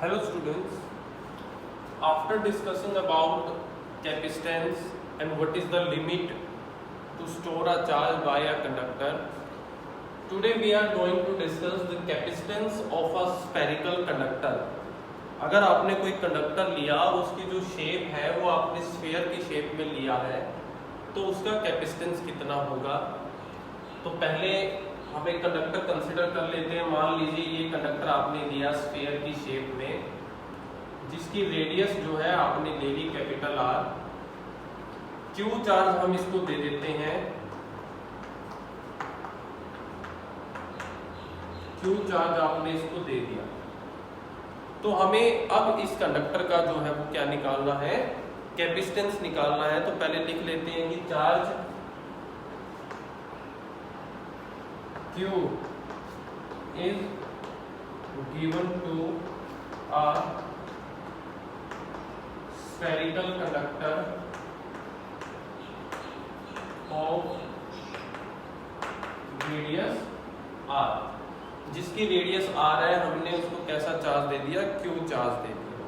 Hello students, after discussing about capacitance and what is the limit to store a charge by a conductor, today we are going to discuss the capacitance of a spherical conductor. अगर आपने कोई conductor लिया और उसकी जो shape है वो आपने स्फीयर की शेप में लिया है तो उसका कैपेसिटेंस कितना होगा। तो पहले हम एक कंडक्टर कंसिडर कर लेते हैं। मान लीजिए ये कंडक्टर आपने लिया स्फीयर की शेप में, जिसकी रेडियस जो है आपने ले ली कैपिटल आर। क्यू चार्ज हम इसको दे देते हैं, क्यू चार्ज आपने इसको दे दिया। तो हमें अब इस कंडक्टर का जो है वो क्या निकालना है, कैपेसिटेंस निकालना है। तो पहले लिख लेते हैं कि charge Q is given to a spherical conductor of radius r, जिसकी रेडियस r है, हमने उसको कैसा चार्ज दे दिया, Q चार्ज दे दिया।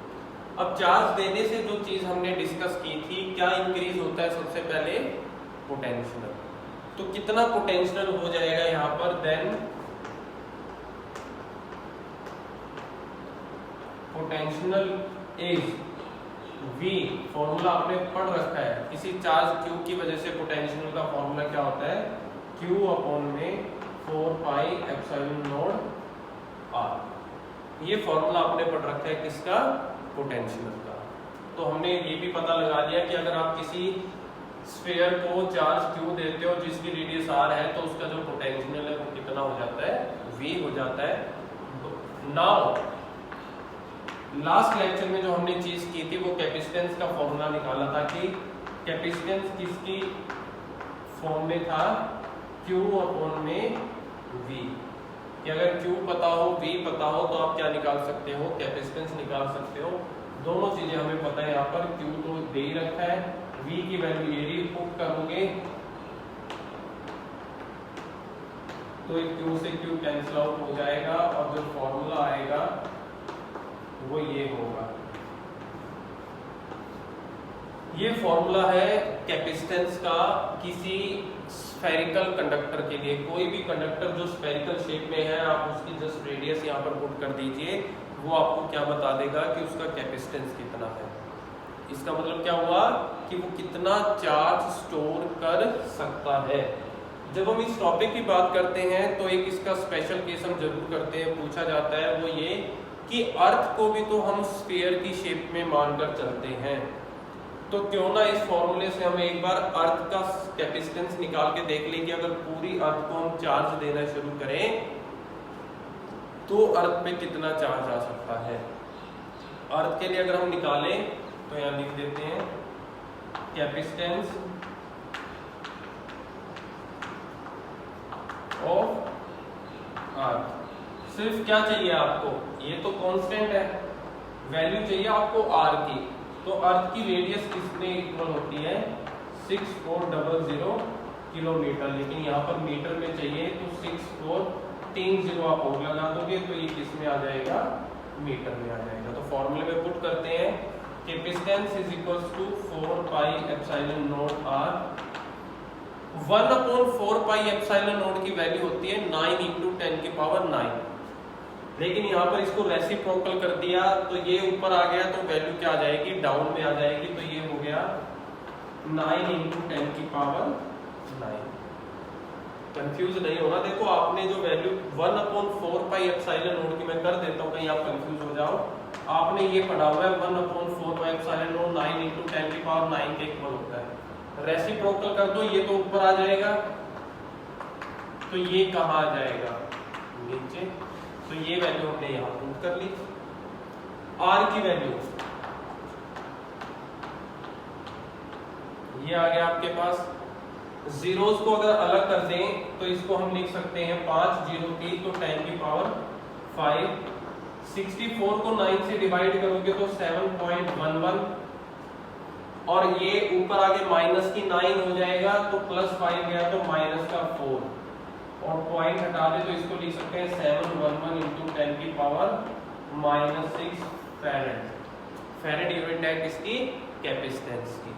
अब चार्ज देने से जो चीज हमने डिस्कस की थी, क्या इंक्रीज होता है, सबसे पहले पोटेंशियल। तो कितना पोटेंशियल हो जाएगा यहाँ पर, then potential is V, formula आपने पढ़ रखा है। किसी चार्ज Q की वजह से पोटेंशियल का फॉर्मूला क्या होता है, Q अपॉन में 4 पाई एप्सिलॉन नॉट R। ये फॉर्मूला आपने पढ़ रखा है किसका, पोटेंशियल का। तो हमने ये भी पता लगा दिया कि अगर आप किसी स्फीयर को चार्ज Q देते हो जिसकी रेडियस R है तो उसका जो पोटेंशियल है वो कितना हो जाता है, V हो जाता है। नाउ लास्ट लेक्चर में जो हमने चीज की थी वो कैपेसिटेंस का फॉर्मूला निकाला था कि कैपेसिटेंस किसकी फॉर्म में था, Q अपॉन में V। कि अगर Q पता हो, V पता हो तो आप क्या निकाल सकते हो, कैपेसिटेंस निकाल सकते हो। दोनों चीजें हमें पता है। यहाँ पर Q तो दे ही रखा है, V की वैल्यू यदि पुट करोगे तो Q से Q कैंसिल आउट हो जाएगा और जो फॉर्मूला आएगा वो ये होगा। ये फॉर्मूला है कैपेसिटेंस का किसी स्फेरिकल कंडक्टर के लिए। कोई भी कंडक्टर जो स्फेरिकल शेप में है, आप उसकी जस्ट रेडियस यहाँ पर पुट कर दीजिए, वो आपको क्या बता देगा कि उसका कैपेसिटेंस कितना है। इसका मतलब क्या हुआ कि वो कितना चार्ज स्टोर कर सकता है। जब हम इस टॉपिक की बात करते हैं तो एक इसका स्पेशल केस हम जरूर करते हैं, पूछा जाता है, वो ये कि अर्थ को भी तो हम स्फीयर की शेप में मानकर चलते हैं। तो क्यों ना इस फॉर्मूले से हम एक बार अर्थ का कैपेसिटेंस निकाल के देख लें कि अगर पूरी अर्थ को हम चार्ज देना शुरू करें तो अर्थ पे कितना चार्ज आ सकता है। अर्थ के लिए अगर हम निकालें तो यहाँ लिख देते हैं कैपेसिटेंस ऑफ अर्थ। सिर्फ क्या चाहिए आपको, ये तो कांस्टेंट है, वैल्यू चाहिए आपको R की। तो अर्थ की रेडियस किसमें इक्वल होती है, 6400 किलोमीटर, लेकिन यहाँ पर मीटर में चाहिए तो 6430 आप और लगा दोगे तो ये किस में आ जाएगा, मीटर में आ जाएगा। तो फॉर्मूले में पुट करते हैं, capacitance is equal to 4 pi epsilon naught R। 1/4 pi epsilon naught की वैल्यू होती है 9 इंटू 10 की पावर 9, लेकिन यहाँ पर इसको रेसिप्रोकल कर दिया तो ये ऊपर आ गया तो वैल्यू क्या आ जाएगी, डाउन में आ जाएगी। तो ये हो गया 9 इंटू 10 की पावर 9। कंफ्यूज नहीं होना। देखो आपने जो वैल्यू 1/4 पाई एप्सिलॉन नॉट की मैं कर देता हूँ कहीं आप कंफ्यूज हो जाओ। आपने ये पढ़ा हुआ है 1/4 पाई एप्सिलॉन नॉट 9 इंटू 10 की पावर 9 के इक्वल होता है। रेसिप्रोकल कर दो, ये तो ऊपर आ जाएगा तो ये कहाँ आ जाएगा, नीचे। तो ये वैल्यू हमने यहाँ पुट कर ली। R की वैल्यू ये आ गया आपके पास। जीरोस को अगर अलग कर दें तो इसको हम लिख सकते हैं 5 0 3 तो 10 की पावर 5। 64 को 9 से डिवाइड करोगे तो 7.11 और ये ऊपर आगे माइनस की 9 हो जाएगा तो +5 गया तो माइनस का 4 और पॉइंट हटा दे तो इसको लिख सकते हैं 711 इंटू 10 की पावर -6 फैरेड। फैरेड यूनिट है किसकी? कैपेसिटेंस की।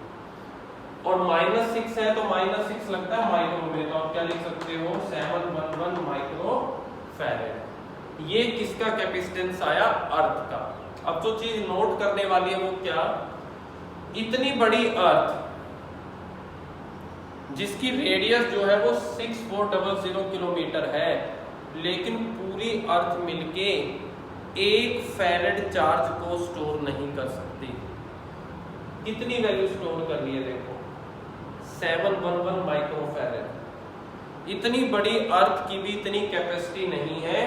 और -6 है तो -6 लगता है माइक्रो में, तो आप क्या लिख सकते हो? 711 माइक्रो फैरेड। ये किसका कैपेसिटेंस आया? अर्थ का। अब जो चीज नोट करने वाली है वो क्या, इतनी बड़ी अर्थ जिसकी रेडियस जो है वो 6400 किलोमीटर है, लेकिन पूरी अर्थ मिलके 1 फैरेड चार्ज को स्टोर नहीं कर सकती। कितनी वैल्यू स्टोर कर रही है देखो, 711 माइक्रो फैरेड। इतनी बड़ी अर्थ की भी इतनी कैपेसिटी नहीं है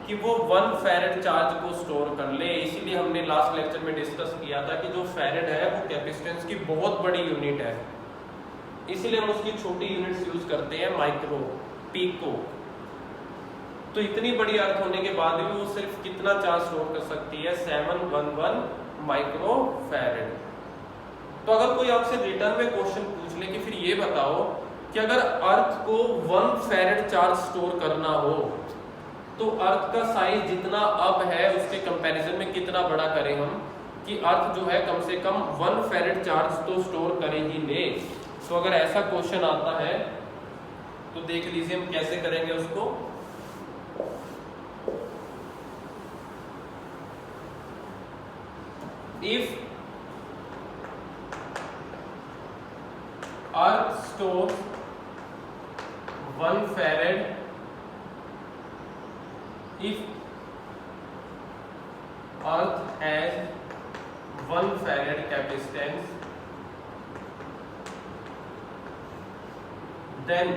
कि वो 1 फैरेड चार्ज को स्टोर कर ले। इसीलिए हमने लास्ट लेक्चर में डिस्कस किया था कि जो फैरेड है वो कैपेसिटेंस की बहुत बड़ी यूनिट है, इसीलिए हम उसकी छोटी यूनिट्स यूज करते हैं, माइक्रो, पीको। तो इतनी बड़ी अर्थ होने के बाद भी वो सिर्फ कितना चार्ज स्टोर कर सकती है? 711 माइक्रो फैरेड। तो अगर कोई आपसे रिटर्न में क्वेश्चन पूछ ले कि फिर ये बताओ कि अगर अर्थ को 1 फैरेड चार्ज स्टोर करना हो तो अर्थ का साइज जितना अब है उसके कंपैरिजन में कितना बड़ा करें हम, कि अर्थ जो है कम से कम 1 फैरेड चार्ज तो स्टोर करे ही ले। तो अगर ऐसा क्वेश्चन आता है तो देख लीजिए हम कैसे करेंगे उसको। If earth store 1 farad, if earth has 1 farad capacitance, then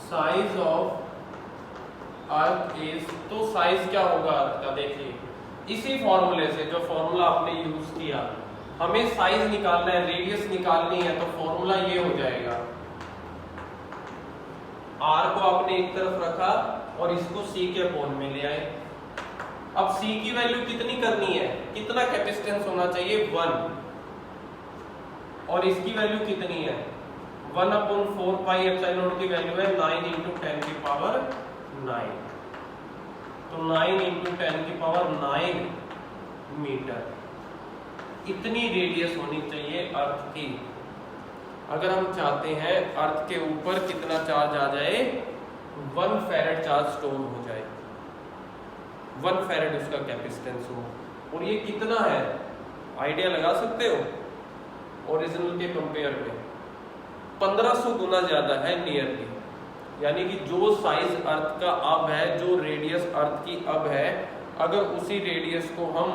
size of earth is, तो साइज क्या होगा अर्थ का? देखिए इसी फॉर्मूले से, जो फॉर्मूला आपने यूज किया, हमें साइज निकालना है, रेडियस निकालनी है, तो फॉर्मूला ये हो जाएगा। R को आपने एक तरफ रखा और इसको C के अपोन में ले आए। अब C की वैल्यू कितनी करनी है? कितना कैपेसिटेंस होना चाहिए? 1। और इसकी वैल्यू कितनी है? 1/4 पाई एप्सिलॉन नॉट की वैल्यू है 9 × 10 की पावर 9। तो 9 × 10 की पावर 9 मीटर इतनी रेडियस होनी चाहिए अर्थ की। अगर हम चाहते हैं अर्थ के ऊपर कितना चार्ज आ जाए? 1 फैरेड चार्ज स्टोर हो जाए, 1 फैरेड उसका कैपेसिटेंस हो। और ये कितना है? आइडिया लगा सकते हो? ओरिजिनल के कंपेयर में 1500 गुना ज्यादा है नियरली। यानी कि जो साइज अर्थ का अब है, जो रेडियस अर्थ की अब है, अगर उसी रेडियस को हम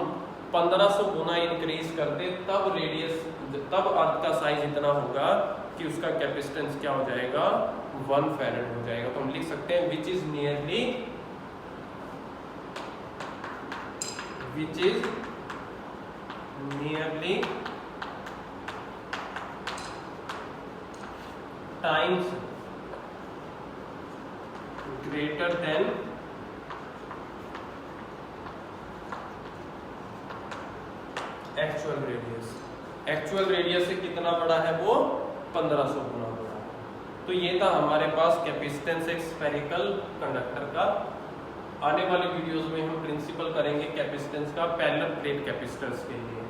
1500 गुना इंक्रीज कर दे तब अर्थ का साइज इतना होगा कि उसका कैपेसिटेंस क्या हो जाएगा? 1 फैरेड हो जाएगा। तो हम लिख सकते हैं which is nearly times greater than actual radius. Actual radius से कितना बड़ा है वो? 1500 गुना बड़ा है। तो ये था हमारे पास कैपेसिटेंस एक स्फेरिकल कंडक्टर का। आने वाले वीडियोस में हम प्रिंसिपल करेंगे कैपेसिटेंस का पैरेलल प्लेट कैपेसिटर्स के लिए।